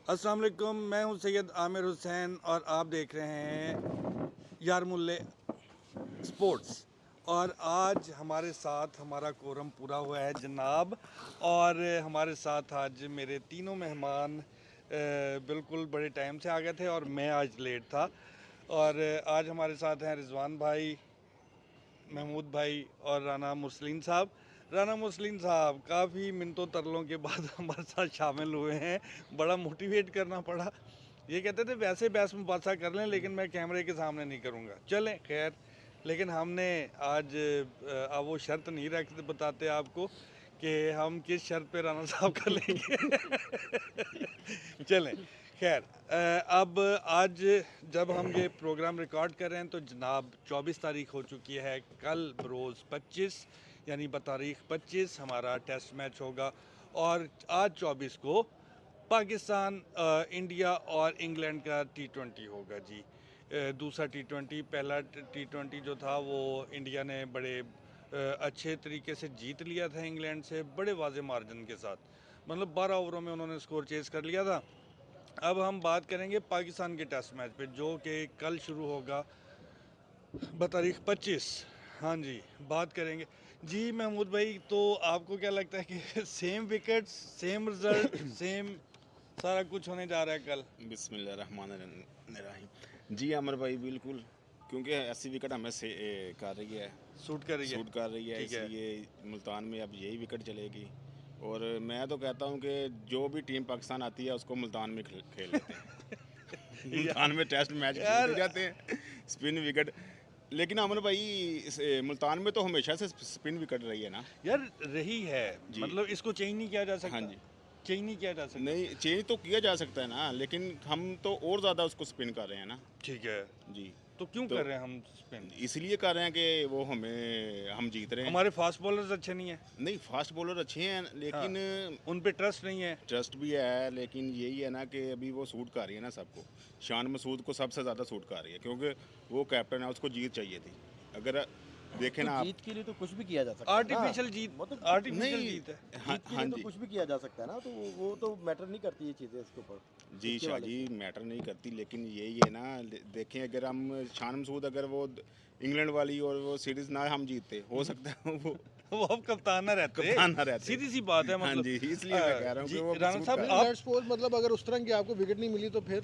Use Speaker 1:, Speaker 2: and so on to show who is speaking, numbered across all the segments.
Speaker 1: अस्सलाम वालेकुम, मैं हूं सैयद आमिर हुसैन और आप देख रहे हैं यारमुल्ले स्पोर्ट्स। और आज हमारे साथ हमारा कोरम पूरा हुआ है जनाब। और हमारे साथ आज मेरे तीनों मेहमान बिल्कुल बड़े टाइम से आ गए थे और मैं आज लेट था। और आज हमारे साथ हैं रिजवान भाई, महमूद भाई और राना मुस्लिन साहब। राना मुस्लिन साहब काफ़ी मिनटों तरलों के बाद हमारे साथ शामिल हुए हैं। बड़ा मोटिवेट करना पड़ा। ये कहते थे वैसे बहस मुबासा कर लें लेकिन मैं कैमरे के सामने नहीं करूँगा। चलें खैर, लेकिन हमने आज अब वो शर्त नहीं रख बताते आपको कि हम किस शर्त पे राना साहब का लेंगे। चलें खैर, अब आज जब हम ये प्रोग्राम रिकॉर्ड कर रहे हैं तो जनाब 24 तारीख हो चुकी है। कल बरोज़ 25 यानी बतारीख 25 हमारा टेस्ट मैच होगा। और आज 24 को पाकिस्तान, इंडिया और इंग्लैंड का T20 होगा जी। दूसरा T20, पहला T20 जो था वो इंडिया ने बड़े अच्छे तरीके से जीत लिया था इंग्लैंड से, बड़े वाजे मार्जिन के साथ। मतलब 12 ओवरों में उन्होंने स्कोर चेज़ कर लिया था। अब हम बात करेंगे पाकिस्तान के टेस्ट मैच पे जो कि कल शुरू होगा बतारीख 25। हाँ जी, बात करेंगे जी महमूद भाई। तो आपको क्या लगता है कि same wickets, same result, same सारा कुछ होने जा रहा है कल?
Speaker 2: बिस्मिल्लाहिर्रहमानिर्रहीम। जी अमर भाई बिल्कुल, क्योंकि ऐसी विकेट हमें से कर रही है,
Speaker 1: सूट कर रही है?
Speaker 2: सूट कर रही है,
Speaker 1: ठीक है।
Speaker 2: इसलिए मुल्तान में अब यही विकेट चलेगी। और मैं तो कहता हूँ कि जो भी टीम पाकिस्तान आती है उसको मुल्तान में खेल लेते हैं। मुल्तान में टेस्ट मैच खेलते
Speaker 1: यार
Speaker 2: जाते हैं, स्पिन विकेट। लेकिन अमर भाई मुल्तान में तो हमेशा से स्पिन विकेट रही है ना।
Speaker 1: यार रही है,
Speaker 2: जी।
Speaker 1: मतलब इसको चेंज नहीं किया जा
Speaker 2: हाँ
Speaker 1: सकता?
Speaker 2: जी।
Speaker 1: चेंज नहीं किया जा सकता?
Speaker 2: नहीं, चेंज तो किया जा सकता है ना, लेकिन हम तो और ज़्यादा उसको स्पिन कर रहे हैं ना।
Speaker 1: ठीक है,
Speaker 2: जी।
Speaker 1: तो क्यों
Speaker 2: तो
Speaker 1: कर रहे हैं हम स्पिन?
Speaker 2: इसलिए कर रहे हैं कि वो हम जीत रहे हैं।
Speaker 1: हमारे फास्ट बॉलर्स अच्छे नहीं है?
Speaker 2: नहीं, फास्ट बॉलर अच्छे हैं,
Speaker 1: हाँ,
Speaker 2: लेकिन
Speaker 1: उन पे ट्रस्ट नहीं है?
Speaker 2: ट्रस्ट भी है, लेकिन यही है ना कि अभी वो सूट कर रही है ना सबको। शान मसूद को सबसे ज़्यादा सूट कर रही है, क्योंकि वो कैप्टन है, उसको जीत चाहिए थी। अगर देखें
Speaker 3: तो
Speaker 2: ना आप।
Speaker 3: जीत के लिए तो कुछ भी किया जा सकता है ना।
Speaker 1: आर्टिफिशियल जीत,
Speaker 3: मतलब
Speaker 1: आर्टिफिशियल
Speaker 2: नहीं।
Speaker 1: जीत है।
Speaker 2: हाँ
Speaker 3: जीत के
Speaker 2: हाँ
Speaker 3: लिए तो
Speaker 2: जी।
Speaker 3: कुछ भी किया जा सकता है ना, तो वो तो मैटर नहीं करती ये चीज़ें इसके ऊपर,
Speaker 2: जी
Speaker 3: इसके वाले
Speaker 2: शाहजी,
Speaker 3: से।
Speaker 2: मैटर नहीं करती, लेकिन यही है ना। देखें, अगर हम शान मसूद, अगर वो इंग्लैंड वाली और वो सीरीज़ ना हम जीतते, हो सकता है वो
Speaker 1: वो अब कप्तान ना रहते।
Speaker 2: कप्तान ना रहते।
Speaker 1: सीधी सी बात है,
Speaker 2: हाँ
Speaker 1: मतलब
Speaker 2: जी, इसलिए मैं कह रहा हूँ कि
Speaker 1: जी
Speaker 2: वो
Speaker 1: राणा
Speaker 2: सूट
Speaker 1: साहब
Speaker 2: कर
Speaker 3: नहीं,
Speaker 2: रही है।
Speaker 1: आप
Speaker 3: लेट्स सपोज मतलब अगर उस तरह की आपको विकेट नहीं मिली तो फिर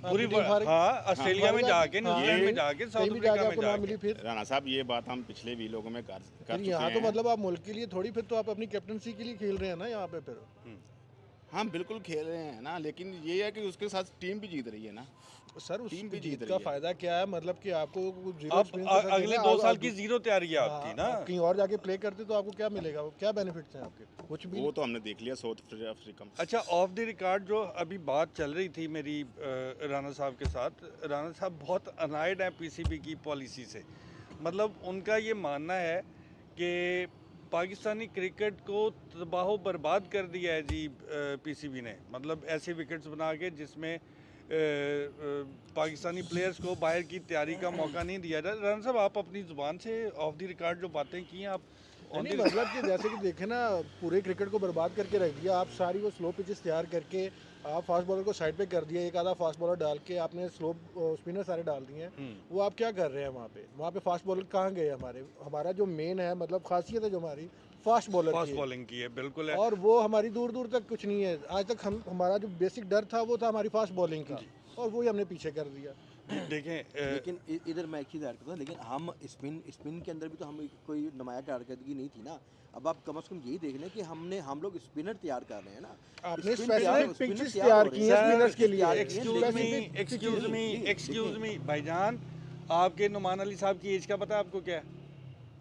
Speaker 1: पूरी
Speaker 3: आपकी टीम हार गई।
Speaker 1: हाँ,
Speaker 2: हाँ।
Speaker 1: ऑस्ट्रेलिया में जाके,
Speaker 3: हाँ,
Speaker 1: न्यूजीलैंड में
Speaker 2: ये
Speaker 1: जाके,
Speaker 3: कहीं
Speaker 1: साउथ
Speaker 3: भी
Speaker 1: अफ्रीका
Speaker 3: जाके
Speaker 1: में
Speaker 3: आपको ना
Speaker 1: जाके।
Speaker 3: मिली फिर
Speaker 2: राणा साहब, ये बात हम पिछले वीलों में कर चुके
Speaker 3: यहाँ तो
Speaker 2: हैं।
Speaker 3: मतलब आप मुल्क के लिए थोड़ी, फिर तो आप अपनी कैप्टनसी के लिए खेल रहे हैं ना यहाँ पे फिर।
Speaker 2: हम बिल्कुल खेल रहे हैं ना, लेकिन ये है कि उसके साथ टीम भी जीत रही है ना।
Speaker 3: सर उस
Speaker 2: टीम भी जीत
Speaker 3: जीत का
Speaker 2: रही है।
Speaker 3: फायदा क्या है, मतलब कि आपको जीरो
Speaker 1: अब
Speaker 3: एक्सपीरियंस के साथ
Speaker 1: अगले
Speaker 3: देना
Speaker 1: 2
Speaker 3: है,
Speaker 1: साल की जीरो तैयारी है आपकी
Speaker 3: हाँ,
Speaker 1: ना।
Speaker 3: आप कहीं और जाके प्ले करते तो आपको क्या मिलेगा, वो क्या बेनिफिट्स हैं आपके? कुछ भी
Speaker 2: वो
Speaker 3: नहीं।
Speaker 2: तो हमने देख लिया साउथ अफ्रीका में।
Speaker 1: अच्छा, ऑफ द रिकॉर्ड जो अभी बात चल रही थी मेरी राणा साहब के साथ, राणा साहब बहुत अनाइड है पीसीबी की पॉलिसी से। मतलब उनका ये मानना है कि पाकिस्तानी क्रिकेट को तबाह बर्बाद कर दिया है जी पीसीबी ने। मतलब ऐसे विकेट्स बना के जिसमें पाकिस्तानी प्लेयर्स को बाहर की तैयारी का मौका नहीं दिया जाए। राणा साहब, आप अपनी ज़ुबान से ऑफ द रिकॉर्ड जो बातें की हैं, आप
Speaker 3: नहीं
Speaker 1: ऑन
Speaker 3: नहीं,
Speaker 1: द
Speaker 3: मतलब कि जैसे कि देखे ना, पूरे क्रिकेट को बर्बाद करके रख दिया आप। सारी वो स्लो पिचेस तैयार करके आप फास्ट बॉलर को साइड पे कर दिया, एक आधा फास्ट बॉलर डाल के आपने स्लो स्पिनर सारे डाल दिए हैं। वो आप क्या कर रहे हैं वहाँ पे? वहाँ पे फास्ट बॉलर कहाँ गए हमारे? हमारा जो मेन है, मतलब खासियत है जो हमारी फास्ट बॉलर
Speaker 1: फास्ट
Speaker 3: की है,
Speaker 1: बॉलिंग की है, बिल्कुल है
Speaker 3: और वो हमारी दूर दूर तक कुछ नहीं है। आज तक हमारा जो बेसिक डर था वो था हमारी फास्ट बॉलिंग का,
Speaker 1: जी।
Speaker 3: और वही हमने पीछे कर दिया।
Speaker 1: देखें
Speaker 4: लेकिन इधर मैं एक चीज़ ऐड करता हूँ, लेकिन हम स्पिन के अंदर भी तो हम कोई नुमाया कारकर्दगी नहीं थी ना। अब आप कम से कम यही देख लें कि हम लोग स्पिनर तैयार कर रहे हैं ना।
Speaker 3: आपने
Speaker 4: स्पिन
Speaker 3: स्पेसिफिक
Speaker 4: स्पिनर
Speaker 3: पिचेस
Speaker 4: हो
Speaker 3: तैयार
Speaker 4: रहे
Speaker 3: की
Speaker 4: हैं,
Speaker 3: हैं
Speaker 1: सर,
Speaker 3: स्पिनर्स के लिए।
Speaker 4: तैयार की हैं,
Speaker 1: एक्सक्यूज मी,
Speaker 4: लेकिन
Speaker 1: एक्सक्यूज मी,
Speaker 4: जी,
Speaker 1: एक्सक्यूज
Speaker 4: देखें,
Speaker 1: मी भाईजान, आपके नुमान अली साहब की एज का पता है आपको क्या है?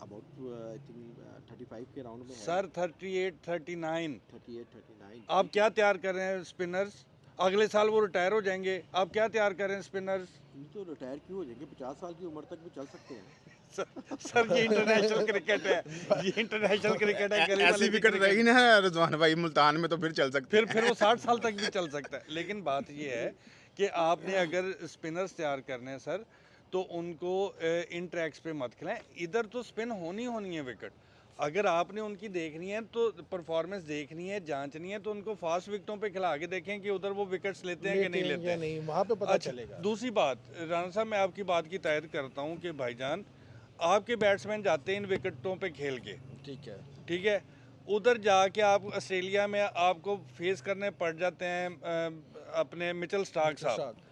Speaker 4: अबाउट आई थिंक 35 के राउंड में है।
Speaker 1: सर 38, 39।
Speaker 4: 38, 39।
Speaker 1: आप क्या तैयार कर रहे हैं स्पिनर्स? अगले साल वो रिटायर हो जाएंगे, आप क्या तैयार कर रहे हैं स्पिनर्स?
Speaker 4: तो रिटायर क्यों हो जाएंगे? 50 साल की उम्र तक भी चल सकते हैं।
Speaker 1: सर ये इंटरनेशनल क्रिकेट है, ये इंटरनेशनल क्रिकेट है, गली
Speaker 2: ऐसी
Speaker 1: वाले की
Speaker 2: विकेट रहेगी
Speaker 1: क्रिकेट।
Speaker 2: ना रिजवान भाई मुल्तान में, तो फिर चल सकते हैं।
Speaker 1: फिर वो 60 साल तक भी चल सकता है। लेकिन बात ये है कि आपने अगर स्पिनर्स तैयार करने हैं सर, तो उनको इन ट्रैक्स पे मत खिलाएं। इधर तो स्पिन होनी होनी है विकेट। अगर आपने उनकी देखनी है तो परफॉर्मेंस देखनी है, जांचनी है, तो उनको फास्ट विकेटों पे खिला के देखें कि उधर वो विकेट्स लेते हैं कि नहीं लेते
Speaker 3: या
Speaker 1: हैं।
Speaker 3: नहीं, वहाँ पे पता
Speaker 1: अच्छा,
Speaker 3: चलेगा।
Speaker 1: दूसरी बात, राणा साहब मैं आपकी बात की तायद करता हूँ कि भाईजान आपके बैट्समैन जाते हैं इन विकेटों पे खेल के,
Speaker 3: ठीक है।
Speaker 1: ठीक है, उधर जाके आप ऑस्ट्रेलिया में आपको फेस करने पड़ जाते हैं अपने मिचेल स्टार्क साहब,
Speaker 3: साथ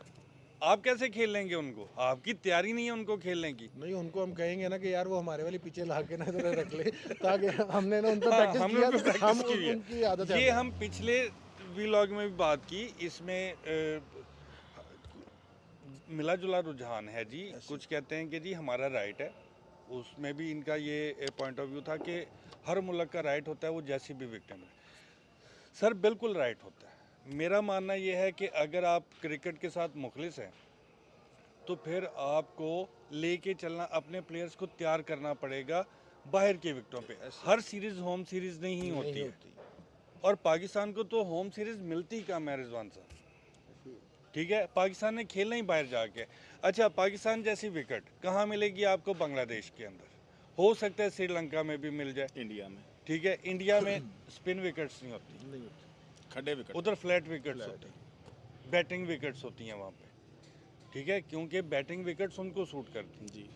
Speaker 1: आप कैसे खेल लेंगे उनको? आपकी तैयारी नहीं है उनको खेलने की।
Speaker 3: नहीं, उनको हम कहेंगे ना कि यार वो हमारे वाली पीछे ला के ना इधर रख ले, ताकि हमने ना उन पर
Speaker 1: हाँ,
Speaker 3: प्रैक्टिस
Speaker 1: हमने
Speaker 3: किया
Speaker 1: उनको
Speaker 3: तो
Speaker 1: practice
Speaker 3: हम
Speaker 1: की हुई है।
Speaker 3: उनकी आदत
Speaker 1: ये हम पिछले व्लॉग में भी बात की, इसमें मिला जुला रुझान है जी। कुछ कहते हैं कि जी हमारा राइट है, उसमें भी इनका ये पॉइंट ऑफ व्यू था कि हर मुल्क का राइट होता है वो जैसी भी विक्टिम है। सर बिल्कुल राइट होता है। मेरा मानना ये है कि अगर आप क्रिकेट के साथ मुखलिस हैं तो फिर आपको लेके चलना, अपने प्लेयर्स को तैयार करना पड़ेगा बाहर के विकेटों पे। हर सीरीज़ होम सीरीज़ नहीं होती है, और पाकिस्तान को तो होम सीरीज़ मिलती कम है रिजवान साहब, ठीक है। पाकिस्तान ने खेलना ही बाहर जाके। अच्छा, पाकिस्तान जैसी विकेट कहाँ मिलेगी आपको? बांग्लादेश के अंदर, हो सकता है श्रीलंका में भी मिल जाए,
Speaker 2: इंडिया में
Speaker 1: ठीक है। इंडिया में स्पिन विकेट्स नहीं होती,
Speaker 3: नहीं होती।
Speaker 2: खड़े विकेट।
Speaker 1: उधर फ्लैट विकेट्स होती हैं, बैटिंग विकेट्स होती हैं वहाँ पे, ठीक है, क्योंकि बैटिंग विकेट्स उनको सूट करती हैं,
Speaker 2: जी,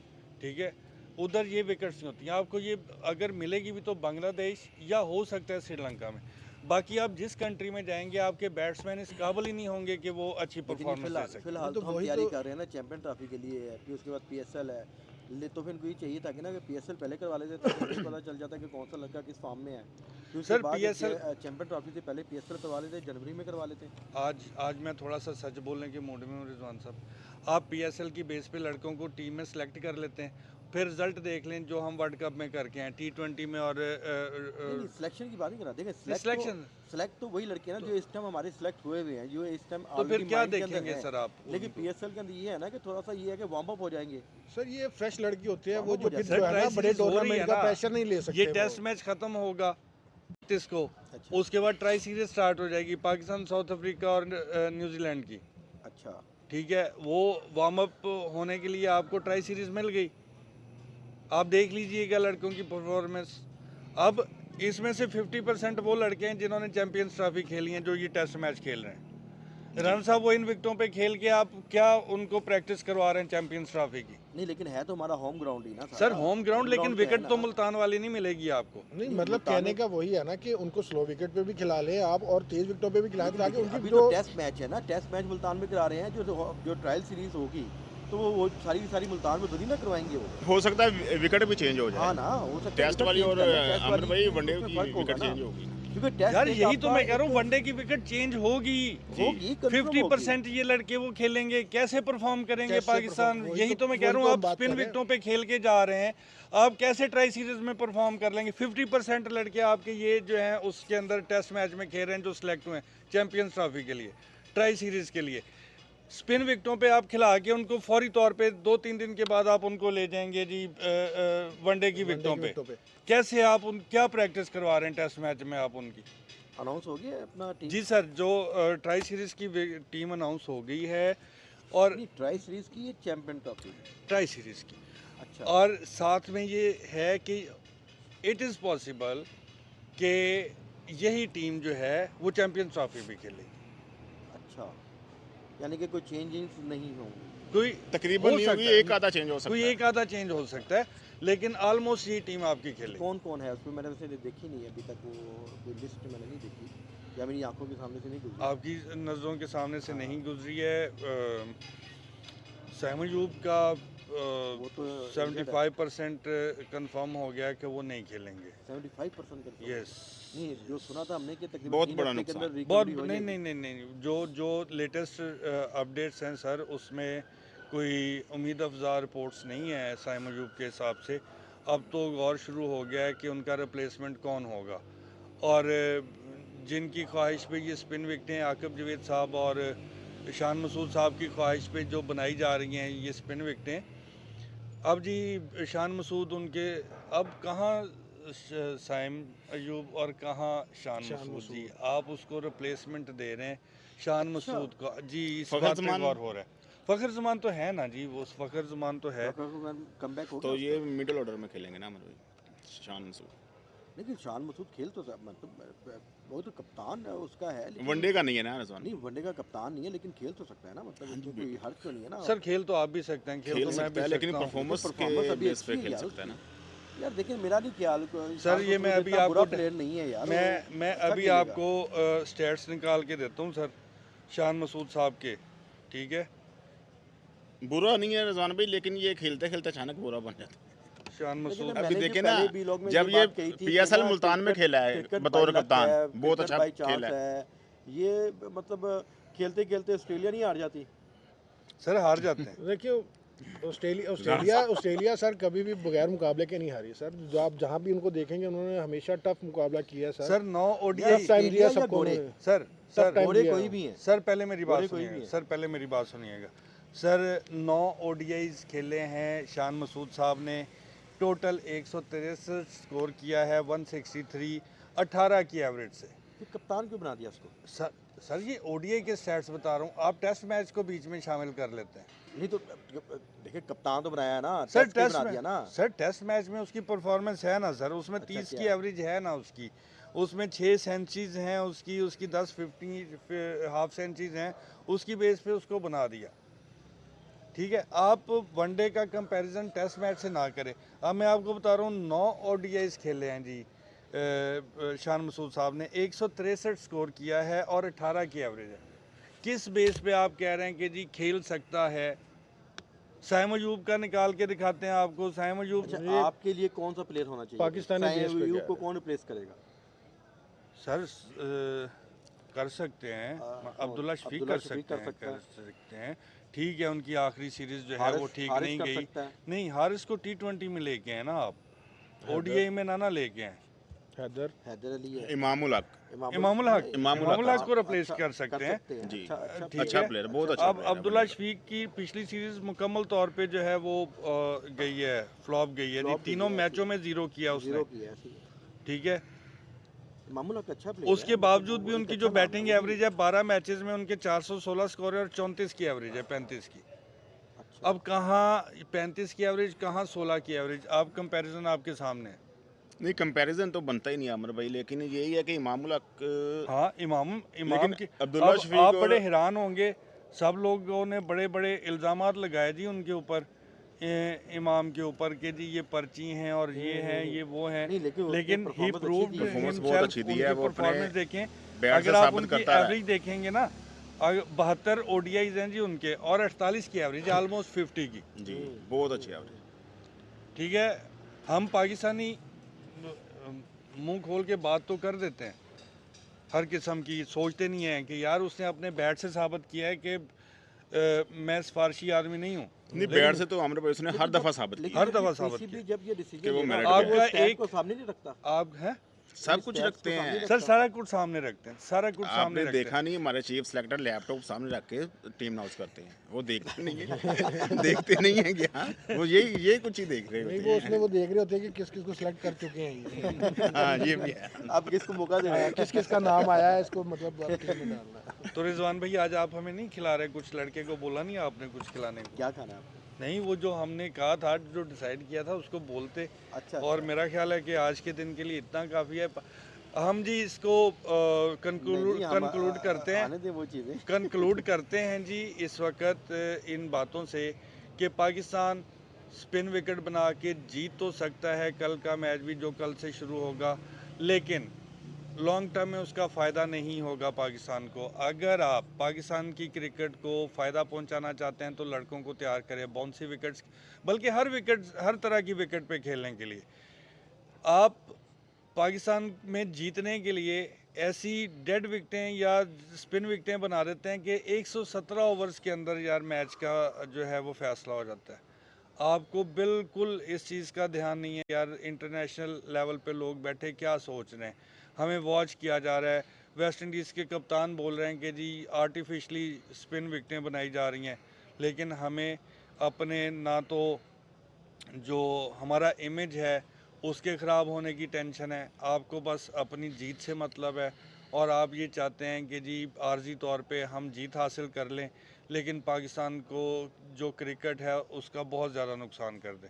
Speaker 1: ठीक है। उधर ये विकेट्स नहीं होती हैं। आपको ये अगर मिलेगी भी तो बांग्लादेश या हो सकता है श्रीलंका में। बाकी आप जिस कंट्री में जाएंगे आपके बैट्समैन इस काबिल ही नहीं होंगे कि वो अच्छी
Speaker 4: लेकिन
Speaker 1: परफॉर्मेंस दे सकें।
Speaker 4: फिलहाल
Speaker 3: तो
Speaker 4: तो हम
Speaker 3: वही
Speaker 4: तैयारी
Speaker 3: तो-
Speaker 4: कर रहे हैं ना, चैंपियन ट्रॉफी के लिए है, फिर उसके बाद पीएसएल है। तो फिर इनको ये चाहिए था कि ना कि पीएसएल पहले करवा लेते तो हमें पता चल जाता कि कौन सा लड़का किस फॉर्म में है। फिर उसके
Speaker 1: सर,
Speaker 4: बाद
Speaker 1: PSL
Speaker 4: चैंपियन ट्रॉफी से पहले पीएसएल करवा लेते, जनवरी में करवा लेते।
Speaker 1: आज मैं थोड़ा सा सच बोलने के मूड में हूँ रिजवान साहब। आप PSL की बेस पे लड़कों को टीम में सेलेक्ट कर लेते हैं, फिर रिजल्ट देख लें जो हम वर्ल्ड कप में करके हैं, T20 में और
Speaker 4: नहीं, सिलेक्शन की बात नहीं करा, देखिए
Speaker 1: सिलेक्शन
Speaker 4: सेलेक्ट तो वही लड़के हैं ना जो इस टाइम हमारे सिलेक्ट हुए हुए हैं, जो इस टाइम
Speaker 1: तो फिर क्या देखेंगे सर आप
Speaker 4: लेकिन
Speaker 1: उनको?
Speaker 4: पीएसएल के अंदर ये है ना कि थोड़ा सा ये है कि वार्म अप हो जाएंगे।
Speaker 3: सर ये फ्रेश लड़की होती है,
Speaker 4: हाँ,
Speaker 3: वो
Speaker 4: वो
Speaker 3: जो फिर
Speaker 4: जैसे
Speaker 3: जो है ना
Speaker 1: ट्राई
Speaker 3: बड़े
Speaker 1: सीरीज हो रही है
Speaker 3: टूर्नामेंट का
Speaker 1: ना,
Speaker 3: प्रेशर नहीं ले सकते
Speaker 1: ये
Speaker 3: वो।
Speaker 1: टेस्ट मैच खत्म होगा 30 को,
Speaker 4: अच्छा।
Speaker 1: उसके बाद ट्राई सीरीज स्टार्ट हो जाएगी पाकिस्तान, साउथ अफ्रीका और न्यूजीलैंड की,
Speaker 4: अच्छा,
Speaker 1: ठीक है। वो वार्म अप होने के लिए आपको ट्राई सीरीज मिल गई, आप देख लीजिएगा लड़कों की परफॉर्मेंस। अब इसमें से 50% वो लड़के हैं जिन्होंने चैंपियंस ट्रॉफी खेली हैं, जो ये टेस्ट मैच खेल रहे हैं। रन साहब वो इन विकेटों पे खेल के आप क्या उनको प्रैक्टिस करवा रहे हैं चैंपियंस ट्रॉफी की?
Speaker 4: नहीं लेकिन है तो हमारा होम ग्राउंड ही ना
Speaker 1: सर
Speaker 4: सारा।
Speaker 1: होम ग्राउंड, लेकिन
Speaker 4: ground पे है
Speaker 1: विकेट तो
Speaker 4: ना।
Speaker 1: मुल्तान वाली नहीं मिलेगी आपको।
Speaker 3: नहीं मतलब कहने का वही है ना कि उनको स्लो विकेट पे भी खिला ले आप और तेज विकेटों पे भी खिलाएं, ताकि
Speaker 4: अभी
Speaker 3: उनकी
Speaker 4: तो
Speaker 3: जो
Speaker 4: टेस्ट मैच है ना, टेस्ट मैच मुल्तान में करा रहे हैं, जो ट्रायल सीरीज होगी तो वो सारी की सारी मुल्तान में थोड़ी ना करवाएंगे वो।
Speaker 2: हो सकता है विकेट भी चेंज हो
Speaker 4: हाँ
Speaker 2: जाए।
Speaker 4: ना, हो सकता है
Speaker 2: टेस्ट
Speaker 4: wicket
Speaker 2: वाली
Speaker 4: change
Speaker 2: और
Speaker 4: करना, टेस्ट
Speaker 2: अमर
Speaker 4: वाली
Speaker 2: भाई वनडे
Speaker 4: उसमें
Speaker 2: की
Speaker 4: फर्क होगा
Speaker 2: विकेट
Speaker 4: ना।
Speaker 2: चेंज होगी।
Speaker 4: क्योंकि टेस्ट
Speaker 1: यार
Speaker 4: में
Speaker 1: यही तो
Speaker 4: आपका
Speaker 1: मैं कह रहा हूँ,
Speaker 4: एक-
Speaker 1: वनडे की विकेट चेंज होगी,
Speaker 4: होगी, confirm
Speaker 1: 50% ये लड़के वो खेलेंगे, कैसे परफॉर्म करेंगे
Speaker 3: कैसे
Speaker 1: पाकिस्तान?
Speaker 3: perform- वही
Speaker 1: यही
Speaker 3: तो-
Speaker 1: तो मैं कह रहा
Speaker 3: वही
Speaker 1: हूँ,
Speaker 3: तो
Speaker 1: आप
Speaker 3: हम बात
Speaker 1: स्पिन
Speaker 3: कर रहे हैं।
Speaker 1: विकेटों पे खेल के जा रहे हैं, आप कैसे ट्राई सीरीज में परफॉर्म कर लेंगे? 50% लड़के आपके ये जो हैं उसके अंदर टेस्ट मैच में खेल रहे हैं, जो सिलेक्ट हुए हैं चैंपियंस ट्रॉफी के लिए, ट्राई सीरीज के लिए। स्पिन विकेटों पे आप खिला के उनको फौरी तौर पे 2-3 दिन के बाद आप उनको ले जाएंगे जी वनडे की विकेटों पे। कैसे आप उन क्या प्रैक्टिस करवा रहे हैं टेस्ट मैच में आप उनकी?
Speaker 4: अनाउंस हो गया अपना टीम।
Speaker 1: जी सर, जो ट्राई सीरीज की टीम अनाउंस हो गई है, और
Speaker 4: नहीं, ट्राई सीरीज की ये चैंपियन ट्रॉफी।
Speaker 1: ट्राई सीरीज की,
Speaker 4: अच्छा,
Speaker 1: और साथ में ये है कि इट इज़ पॉसिबल कि यही टीम जो है वो चैंपियंस ट्रॉफी भी खेलेगी।
Speaker 4: अच्छा, यानी कि कोई चेंजिंग्स नहीं होंगे।
Speaker 1: कोई
Speaker 2: तकरीबन
Speaker 1: हो
Speaker 2: नहीं होगी,
Speaker 1: सकता है,
Speaker 2: एक आधा चेंज हो सकता
Speaker 1: कोई
Speaker 2: है।
Speaker 1: एक आधा चेंज हो सकता है, लेकिन ऑलमोस्ट ये टीम आपकी खेलेगी।
Speaker 4: कौन कौन है उसमें? मैंने वैसे देखी नहीं है अभी तक, वो कोई लिस्ट मैंने नहीं देखी, या मेरी आंखों के सामने से नहीं गुजरी।
Speaker 1: आपकी नज़रों के सामने से नहीं गुजरी है। सैम अयूब का
Speaker 4: वो तो
Speaker 1: 75% कंफर्म हो गया कि वो नहीं खेलेंगे।
Speaker 4: 75% कर
Speaker 1: यस,
Speaker 4: नहीं, जो सुना था हमने कि तकरीबन
Speaker 2: बहुत
Speaker 4: 3
Speaker 2: बड़ा
Speaker 4: हफ्ते के अंदर
Speaker 2: नुकसान।
Speaker 1: बहुत
Speaker 4: recovery हो
Speaker 1: नहीं
Speaker 4: जाएगी।
Speaker 1: नहीं नहीं नहीं, जो लेटेस्ट अपडेट्स हैं सर, उसमें कोई उम्मीद अफजा रिपोर्ट्स नहीं है साइम अयूब के हिसाब से। अब तो गौर शुरू हो गया है कि उनका रिप्लेसमेंट कौन होगा, और जिनकी ख्वाहिश पे ये स्पिन विकटें आकिब जवेद साहब और शान मसूद साहब की ख्वाहिश पे जो बनाई जा रही हैं ये स्पिन विकटें, अब जी शान मसूद उनके, अब कहाँ साइम अयूब और कहाँ शान मसूद जी, आप उसको रिप्लेसमेंट दे रहे हैं शान मसूद का जी। इस
Speaker 2: फ़खर
Speaker 1: बात पे
Speaker 2: ज़मान-
Speaker 1: गौर हो रहा है। फ़खर ज़मान तो है ना जी, वो फ़खर ज़मान तो है।
Speaker 4: कमबैक हो
Speaker 2: तो
Speaker 4: गया
Speaker 2: ये मिडिल ऑर्डर में खेलेंगे ना अमर भाई, शान मसूद।
Speaker 4: लेकिन शान मसूद खेल तो मतलब वो तो कप्तान है उसका है, लेकिन
Speaker 2: वनडे का नहीं है ना रिजवान।
Speaker 4: नहीं वनडे का कप्तान नहीं है, लेकिन खेल तो सकता है ना, मतलब इसमें कोई हर्ज तो नहीं है ना।
Speaker 1: सर खेल तो आप भी सकते हैं, खेल
Speaker 2: खेल
Speaker 1: तो मैं
Speaker 2: सकता
Speaker 1: भी
Speaker 2: है लेकिन
Speaker 1: सकता हूँ।
Speaker 2: परफॉर्मेंस
Speaker 4: परफॉर्मेंस
Speaker 2: के
Speaker 4: अभी
Speaker 2: बेस पे
Speaker 4: अच्छी है
Speaker 2: खेल
Speaker 4: यार
Speaker 2: सकता है ना।
Speaker 4: यार देखिए मेरा नहीं ख्याल
Speaker 1: सर ये मैं अभी आपको
Speaker 4: प्लेयर नहीं है यार,
Speaker 1: मैं
Speaker 4: अच्छा
Speaker 1: अभी
Speaker 4: खेलेगा।
Speaker 1: आपको स्टेट्स निकाल के देता हूँ सर शान मसूद साहब के, ठीक है।
Speaker 2: बुरा नहीं है रिजवान भाई, लेकिन ये खेलते खेलते अचानक बुरा बन जाता है।
Speaker 1: शान
Speaker 4: लेकिन
Speaker 1: मसूद
Speaker 4: मैंने
Speaker 2: अभी
Speaker 4: जो
Speaker 2: देखे ना,
Speaker 4: पहले व्लॉग में
Speaker 2: जब
Speaker 4: ये
Speaker 2: ये
Speaker 4: बात कही थी कि
Speaker 2: पीएसएल
Speaker 4: ना
Speaker 2: मुल्तान में खेला है
Speaker 4: क्रिकेट
Speaker 2: बतौर
Speaker 4: बाई लक
Speaker 2: कप्तान,
Speaker 4: है,
Speaker 2: बहुत
Speaker 4: क्रिकेट
Speaker 2: अच्छा
Speaker 4: बाई चांस
Speaker 2: खेला है।
Speaker 4: है, ये मतलब खेलते खेलते ऑस्ट्रेलिया नहीं हार जाती।
Speaker 1: सर हार जाते हैं।
Speaker 3: देखिए ऑस्ट्रेलिया सर कभी भी बगैर मुकाबले के नहीं हारी सर। जो आप जहाँ भी उनको देखेंगे उन्होंने हमेशा टफ मुकाबला किया है sir.
Speaker 1: Sir 9
Speaker 3: tough
Speaker 1: ODI
Speaker 3: time दिया
Speaker 4: या
Speaker 3: सबको
Speaker 4: गोरे?
Speaker 3: उन्होंने।
Speaker 1: सर सर
Speaker 3: टाइम
Speaker 4: गोरे
Speaker 3: दिया
Speaker 4: कोई
Speaker 3: है।
Speaker 4: भी है।
Speaker 1: सर पहले मेरी बात
Speaker 4: गोरे कोई भी
Speaker 1: सुनिएगा,
Speaker 4: है।
Speaker 1: सर पहले मेरी बात सुनिएगा। सर 9 ओडीआईज खेले हैं शान मसूद साहब ने, टोटल 163 स्कोर किया है, 163, 18 की एवरेज से।
Speaker 4: फिर कप्तान क्यों बना दिया उसको?
Speaker 1: सर ये ओडीआई के स्टैट्स बता रहा हूँ, आप टेस्ट मैच को बीच में शामिल कर लेते हैं।
Speaker 4: नहीं तो देखिए कप्तान तो बनाया है ना,
Speaker 1: सर
Speaker 4: टेस्ट पे
Speaker 1: टेस्ट
Speaker 4: बना
Speaker 1: में
Speaker 4: दिया ना।
Speaker 1: सर टेस्ट मैच में उसकी परफॉर्मेंस है ना सर, उसमें 30 की
Speaker 4: क्या?
Speaker 1: एवरेज है ना उसकी, उसमें 6 सेंचुरीज हैं उसकी 10 50 हाफ सेंचुरीज हैं, उसकी बेस पे उसको बना दिया। ठीक है, आप वनडे का कंपैरिजन टेस्ट मैच से ना करें। अब मैं आपको बता रहा हूँ 9 ओडीआईज खेले हैं जी शान मसूद साहब ने, 163 स्कोर किया है और 18 की एवरेज है। किस बेस पे आप कह रहे हैं कि जी खेल सकता है? साइम अयूब का निकाल के दिखाते हैं आपको, साइम अयूब।
Speaker 4: अच्छा आपके लिए कौन सा प्लेयर होना चाहिए?
Speaker 3: पाकिस्तानी
Speaker 4: साइम
Speaker 3: बेस पे
Speaker 4: अयूब
Speaker 3: क्या
Speaker 4: को
Speaker 3: है?
Speaker 4: कौन रिप्लेस करेगा?
Speaker 1: सर कर सकते हैं, अब्दुल्ला शफीक
Speaker 4: अब्दुल्ला
Speaker 1: कर
Speaker 4: शफीक
Speaker 1: सकते
Speaker 4: कर
Speaker 1: हैं,
Speaker 4: सकता
Speaker 1: कर
Speaker 4: है।
Speaker 1: सकते हैं। ठीक है, उनकी आखिरी सीरीज जो है
Speaker 4: हारिस-
Speaker 1: वो ठीक
Speaker 4: हारिस
Speaker 1: नहीं
Speaker 4: कर
Speaker 1: गई।
Speaker 4: सकता है।
Speaker 1: नहीं, हारिस को T20 में लेके हैं ना आप, ओडीआई में ना लेके हैं।
Speaker 3: हैदर
Speaker 4: हैदर अली है,
Speaker 2: इमामुल हक।
Speaker 1: इमामुल हक
Speaker 2: इमामुल हक
Speaker 1: को रिप्लेस कर सकते हैं।
Speaker 2: जी।
Speaker 4: अच्छा
Speaker 1: ठीक
Speaker 2: अच्छा
Speaker 1: है।
Speaker 2: प्लेयर, बहुत अच्छा
Speaker 1: अब
Speaker 2: प्लेयर है
Speaker 1: अब्दुल्ला
Speaker 2: वनडे का।
Speaker 1: शफीक की पिछली सीरीज मुकम्मल तौर पे जो है वो गई है, फ्लॉप गई है जी,
Speaker 4: Flop गई
Speaker 1: तीनों
Speaker 4: है,
Speaker 1: मैचों
Speaker 4: ऐसी
Speaker 1: में 0 किया उसने।
Speaker 4: जीरो की है ऐसी।
Speaker 1: ठीक है,
Speaker 4: इमामुल हक अच्छा प्लेयर है,
Speaker 1: उसके
Speaker 4: मतलब
Speaker 1: बावजूद
Speaker 4: वो
Speaker 1: भी
Speaker 4: एक
Speaker 1: उनकी
Speaker 4: अच्छा
Speaker 1: जो
Speaker 4: नाम है,
Speaker 1: बैटिंग
Speaker 4: वो भी-
Speaker 1: एवरेज है 12 मैचेस में उनके 416 स्कोर है और 34 की एवरेज है 35 की।
Speaker 4: अच्छा
Speaker 1: अब कहाँ 35 की एवरेज, कहाँ 16 की एवरेज, आप कंपैरिजन आपके सामने है।
Speaker 2: नहीं, कंपैरिजन तो बनता ही नहीं आमिर भाई, लेकिन यही है कि इमामुल हक
Speaker 1: हाँ, इमाम
Speaker 2: लेकिन
Speaker 1: की
Speaker 2: अब्दुल्ला
Speaker 1: अब
Speaker 2: शफीक
Speaker 1: आप
Speaker 2: और-
Speaker 1: बड़े हैरान होंगे, सब लोगों ने बड़े बड़े इल्ज़ामात लगाए जी उनके ऊपर, इमाम के ऊपर कि जी ये पर्ची हैं और ये हैं ये वो हैं,
Speaker 4: नहीं, लेकिन उसने
Speaker 1: लेकिन ही
Speaker 4: performance अच्छी
Speaker 1: प्रूव्ड
Speaker 4: दी है।
Speaker 2: परफॉर्मेंस बहुत
Speaker 1: हिमसेल्फ।
Speaker 2: अच्छी दी है,
Speaker 1: उनकी
Speaker 2: वो अपने
Speaker 1: परफॉर्मेंस देखें,
Speaker 2: बैट
Speaker 1: अगर
Speaker 2: से
Speaker 1: आप
Speaker 2: साबित
Speaker 1: उनकी
Speaker 2: करता रहा
Speaker 1: एवरेज देखेंगे ना, 72 ओडीआईज हैं जी उनके और 48 की एवरेज, ऑलमोस्ट 50 की।
Speaker 2: जी, बहुत अच्छी एवरेज।
Speaker 1: ठीक है, हम पाकिस्तानी मुंह खोल के बात तो कर देते हैं, हर किस्म की सोचते नहीं हैं कि यार उसने अपने बैट से साबित किया है कि मैं सिफारशी आदमी नहीं हूँ।
Speaker 2: नहीं, बैट से तो आमिर भाई उसने हर दफा साबित
Speaker 4: लेकिन
Speaker 2: किया।
Speaker 1: हर दफा साबित
Speaker 4: PCB
Speaker 1: किया।
Speaker 4: जब ये डिसीजन
Speaker 2: कि वो
Speaker 4: लेगा,
Speaker 2: merit
Speaker 4: तो
Speaker 1: पे है।
Speaker 4: stats
Speaker 1: एक-
Speaker 4: को सामने नहीं रखता।
Speaker 1: आप हैं
Speaker 2: सब कुछ
Speaker 4: stats
Speaker 2: रखते
Speaker 4: को सामने
Speaker 2: हैं।
Speaker 4: रखता।
Speaker 1: सर, सारा कुछ सामने रखते हैं, सारा कुछ सामने
Speaker 2: आपने
Speaker 1: रखते
Speaker 2: देखा
Speaker 1: हैं।
Speaker 2: नहीं, हमारे चीफ सेलेक्टर लैपटॉप सामने रख के टीम अनाउंस करते हैं, वो देखते नहीं है देखते नहीं है क्या, वो यही कुछ ही देख रहे
Speaker 3: नहीं,
Speaker 2: होते
Speaker 3: वो उसमें वो देख रहे होते हैं कि किस किस को सिलेक्ट कर चुके हैं ये।
Speaker 2: हैं। हाँ, ये भी है।
Speaker 4: आप किसको मौका दे रहे हैं?
Speaker 3: किस किस का नाम आया है इसको, मतलब आप टीम में डालना है।
Speaker 1: तो रिजवान भाई आज आप हमें नहीं खिला रहे, कुछ लड़के को बोला नहीं आपने कुछ खिलाने को?
Speaker 4: क्या खाना है आपको?
Speaker 1: नहीं, वो जो हमने कहा था, जो डिसाइड किया था उसको बोलते।
Speaker 4: अच्छा
Speaker 1: और मेरा ख्याल है कि आज के दिन के लिए इतना काफ़ी है। हम जी इसको कंक्लूड करते हैं,
Speaker 4: आने दे वो चीज़ें।
Speaker 1: कंक्लूड करते हैं जी इस वक्त इन बातों से कि पाकिस्तान स्पिन विकेट बना के जीत तो सकता है कल का मैच भी जो कल से शुरू होगा, लेकिन लॉन्ग टर्म में उसका फ़ायदा नहीं होगा पाकिस्तान को। अगर आप पाकिस्तान की क्रिकेट को फ़ायदा पहुंचाना चाहते हैं तो लड़कों को तैयार करें बाउंसी विकेट्स, बल्कि हर तरह की विकेट पे खेलने के लिए। आप पाकिस्तान में जीतने के लिए ऐसी डेड विकटें या स्पिन विकटें बना देते हैं कि 117 ओवर्स के अंदर यार मैच का जो है वो फैसला हो जाता है। आपको बिल्कुल इस चीज़ का ध्यान नहीं है यार, इंटरनेशनल लेवल पे लोग बैठे क्या सोच रहे हैं, हमें वॉच किया जा रहा है। वेस्ट इंडीज़ के कप्तान बोल रहे हैं कि जी आर्टिफिशली स्पिन विकटें बनाई जा रही हैं, लेकिन हमें अपने ना तो जो हमारा इमेज है उसके ख़राब होने की टेंशन है, आपको बस अपनी जीत से मतलब है और आप ये चाहते हैं कि जी आर्जी तौर पे हम जीत हासिल कर लें, लेकिन पाकिस्तान को जो क्रिकेट है उसका बहुत ज़्यादा नुकसान कर दें।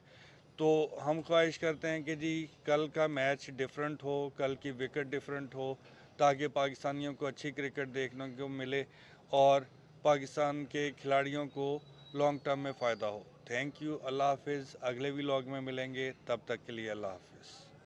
Speaker 1: तो हम ख्वाहिश करते हैं कि जी कल का मैच डिफरेंट हो, कल की विकेट डिफरेंट हो, ताकि पाकिस्तानियों को अच्छी क्रिकेट देखने को मिले और पाकिस्तान के खिलाड़ियों को लॉन्ग टर्म में फ़ायदा हो। थैंक यू, अल्लाह हाफिज़। अगले व्लॉग में मिलेंगे, तब तक के लिए अल्लाह हाफिज़।